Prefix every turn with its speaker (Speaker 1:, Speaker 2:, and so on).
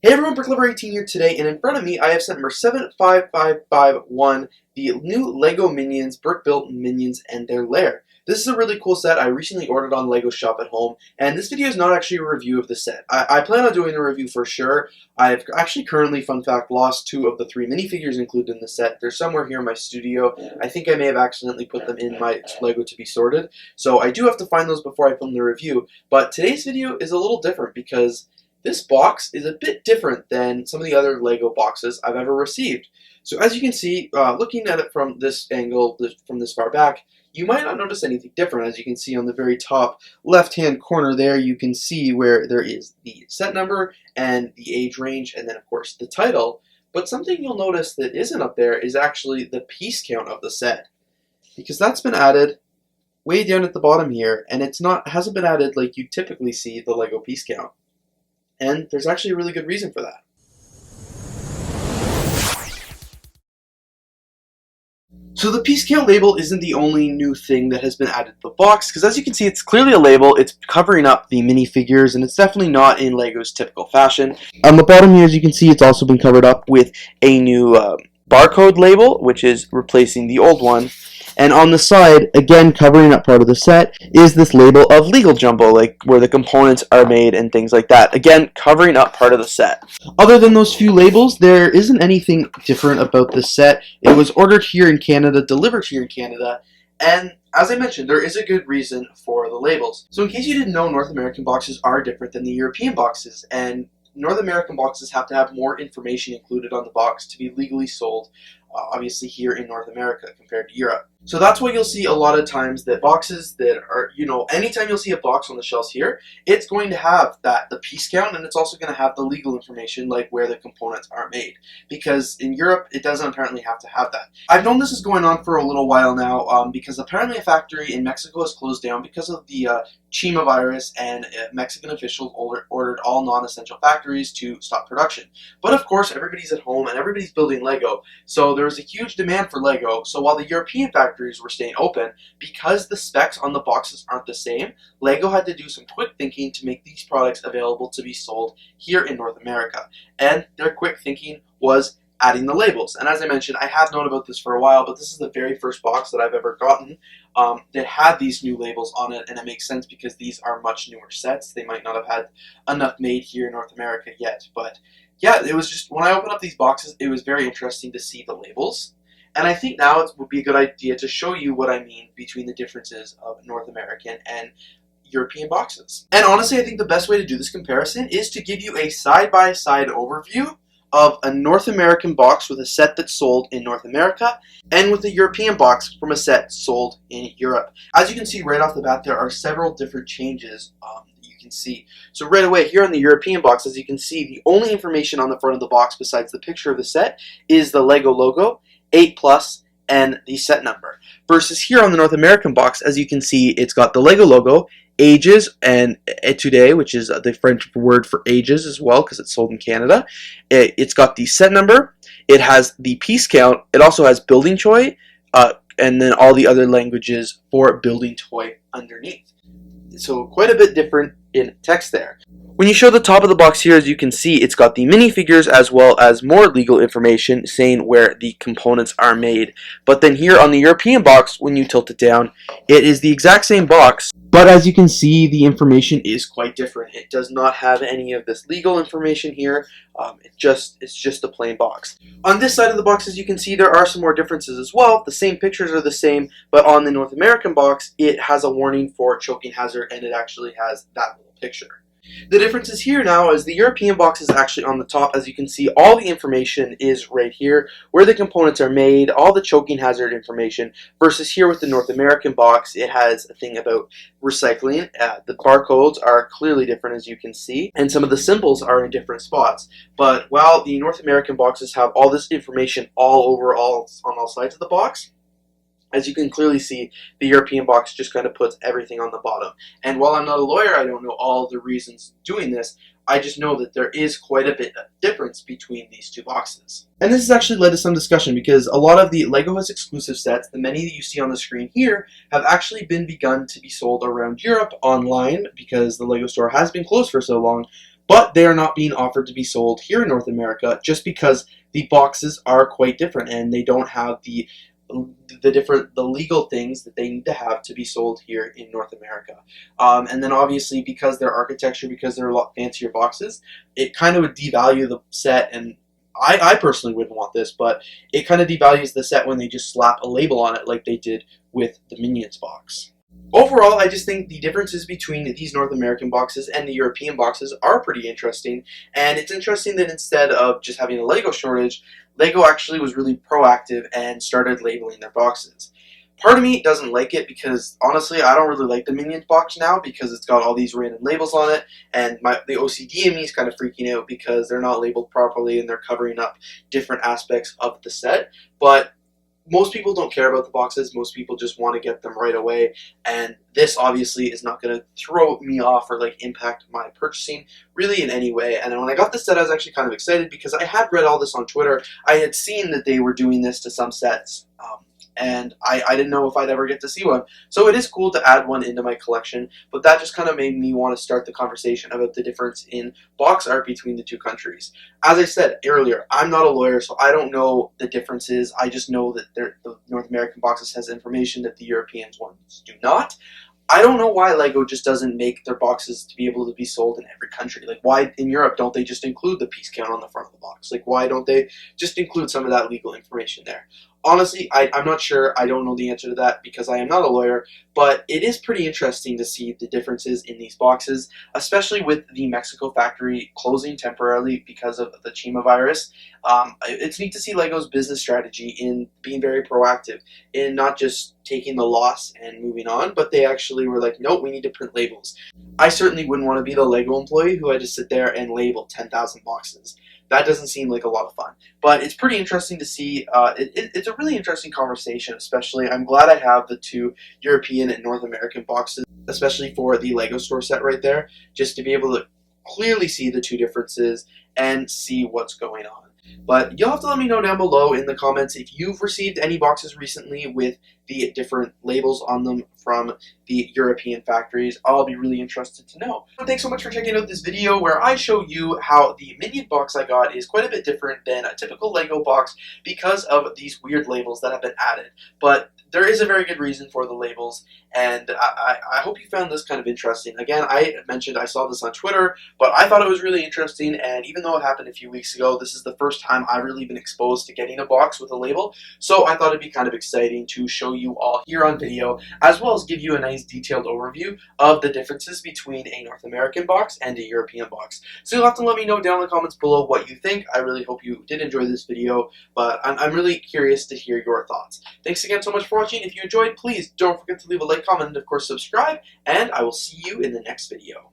Speaker 1: Hey everyone, BrickLoot18 here today, and in front of me I have set number 75551, the new LEGO Minions, brick-built Minions and their lair. This is a really cool set I recently ordered on LEGO Shop at Home, and this video is not actually a review of the set. I plan on doing a review for sure. I've actually currently, fun fact, lost 2 of the 3 minifigures included in the set. They're somewhere here in my studio. I think I may have accidentally put them in my LEGO to be sorted, so I do have to find those before I film the review. But today's video is a little different because this box is a bit different than some of the other LEGO boxes I've ever received. So as you can see, looking at it from this angle, from this far back, you might not notice anything different. As you can see on the very top left-hand corner there, you can see where there is the set number and the age range, and then of course the title. But something you'll notice that isn't up there is actually the piece count of the set, because that's been added way down at the bottom here, and hasn't been added like you typically see the LEGO piece count. And there's actually a really good reason for that. So the piece count label isn't the only new thing that has been added to the box, because as you can see, it's clearly a label. It's covering up the minifigures, and it's definitely not in LEGO's typical fashion. On the bottom here, as you can see, it's also been covered up with a new barcode label, which is replacing the old one. And on the side, again covering up part of the set, is this label of legal jumbo, like where the components are made and things like that. Again, covering up part of the set. Other than those few labels, there isn't anything different about this set. It was ordered here in Canada, delivered here in Canada, and as I mentioned, there is a good reason for the labels. So in case you didn't know, North American boxes are different than the European boxes, and North American boxes have to have more information included on the box to be legally sold, obviously here in North America compared to Europe. So that's why you'll see a lot of times that boxes that are, anytime you'll see a box on the shelves here, it's going to have the piece count, and it's also going to have the legal information like where the components are made. Because in Europe, it doesn't apparently have to have that. I've known this is going on for a little while now because apparently a factory in Mexico has closed down because of the Chima virus, and Mexican officials ordered all non-essential factories to stop production. But of course, everybody's at home and everybody's building Lego, so there was a huge demand for Lego. So while the European factories were staying open, because the specs on the boxes aren't the same, Lego had to do some quick thinking to make these products available to be sold here in North America. And their quick thinking was adding the labels. And as I mentioned, I have known about this for a while, but this is the very first box that I've ever gotten that had these new labels on it, and it makes sense because these are much newer sets. They might not have had enough made here in North America yet, but yeah, it was just, when I opened up these boxes, it was very interesting to see the labels. And I think now it would be a good idea to show you what I mean between the differences of North American and European boxes. And honestly, I think the best way to do this comparison is to give you a side-by-side overview of a North American box with a set that's sold in North America and with a European box from a set sold in Europe. As you can see right off the bat, there are several different changes that you can see. So right away here on the European box, as you can see, the only information on the front of the box besides the picture of the set is the LEGO logo, 8+, and the set number. Versus here on the North American box, as you can see, it's got the LEGO logo, ages, and étude, which is the French word for ages as well, because it's sold in Canada. It's got the set number, it has the piece count, it also has building toy, and then all the other languages for building toy underneath. So quite a bit different in text there. When you show the top of the box here, as you can see, it's got the minifigures as well as more legal information saying where the components are made. But then here on the European box, when you tilt it down, it is the exact same box, but as you can see, the information is quite different. It does not have any of this legal information here. It's just a plain box. On this side of the box, as you can see, there are some more differences as well. The same pictures are the same, but on the North American box, it has a warning for choking hazard, and it actually has that little picture. The difference is here now is the European box is actually on the top. As you can see, all the information is right here, where the components are made, all the choking hazard information, versus here with the North American box, it has a thing about recycling. The barcodes are clearly different, as you can see, and some of the symbols are in different spots. But while the North American boxes have all this information all over on all sides of the box, as you can clearly see, the European box just kind of puts everything on the bottom. And while I'm not a lawyer, I don't know all the reasons doing this. I just know that there is quite a bit of difference between these two boxes. And this has actually led to some discussion because a lot of the LEGO has exclusive sets, the many that you see on the screen here, have actually been begun to be sold around Europe online because the LEGO store has been closed for so long. but they are not being offered to be sold here in North America just because the boxes are quite different and they don't have the legal things that they need to be sold here in North America. And then obviously because their architecture, because they're a lot fancier boxes, it kind of would devalue the set. And I personally wouldn't want this, but it kind of devalues the set when they just slap a label on it like they did with the Minions box. Overall, I just think the differences between these North American boxes and the European boxes are pretty interesting, and it's interesting that instead of just having a Lego shortage, Lego actually was really proactive and started labeling their boxes. Part of me doesn't like it because, honestly, I don't really like the Minions box now because it's got all these random labels on it, and the OCD in me is kind of freaking out because they're not labeled properly and they're covering up different aspects of the set. But most people don't care about the boxes. Most people just want to get them right away, and this obviously is not going to throw me off or like impact my purchasing really in any way. And when I got this set, I was actually kind of excited because I had read all this on Twitter. I had seen that they were doing this to some sets, and I didn't know if I'd ever get to see one. So it is cool to add one into my collection, but that just kind of made me want to start the conversation about the difference in box art between the two countries. As I said earlier, I'm not a lawyer, so I don't know the differences. I just know that the North American boxes has information that the European ones do not. I don't know why Lego just doesn't make their boxes to be able to be sold in every country. Like, why in Europe don't they just include the piece count on the front of the box? Like, why don't they just include some of that legal information there? Honestly, I'm not sure. I don't know the answer to that because I am not a lawyer, but it is pretty interesting to see the differences in these boxes, especially with the Mexico factory closing temporarily because of the Chima virus. It's neat to see Lego's business strategy in being very proactive, in not just taking the loss and moving on, but they actually were like, nope, we need to print labels. I certainly wouldn't want to be the Lego employee who had to sit there and label 10,000 boxes. That doesn't seem like a lot of fun. But it's pretty interesting to see. It's a really interesting conversation, especially. I'm glad I have the two European and North American boxes, especially for the Lego store set right there, just to be able to clearly see the two differences and see what's going on. But you'll have to let me know down below in the comments if you've received any boxes recently with the different labels on them from the European factories. I'll be really interested to know. Thanks so much for checking out this video where I show you how the Minion box I got is quite a bit different than a typical Lego box because of these weird labels that have been added. But there is a very good reason for the labels, and I hope you found this kind of interesting. Again, I mentioned I saw this on Twitter, but I thought it was really interesting, and even though it happened a few weeks ago, this is the first time I've really been exposed to getting a box with a label, so I thought it'd be kind of exciting to show you all here on video, as well as give you a nice detailed overview of the differences between a North American box and a European box. So you'll have to let me know down in the comments below what you think. I really hope you did enjoy this video, but I'm really curious to hear your thoughts. Thanks again so much for watching. If you enjoyed, please don't forget to leave a like, comment, and of course subscribe, and I will see you in the next video.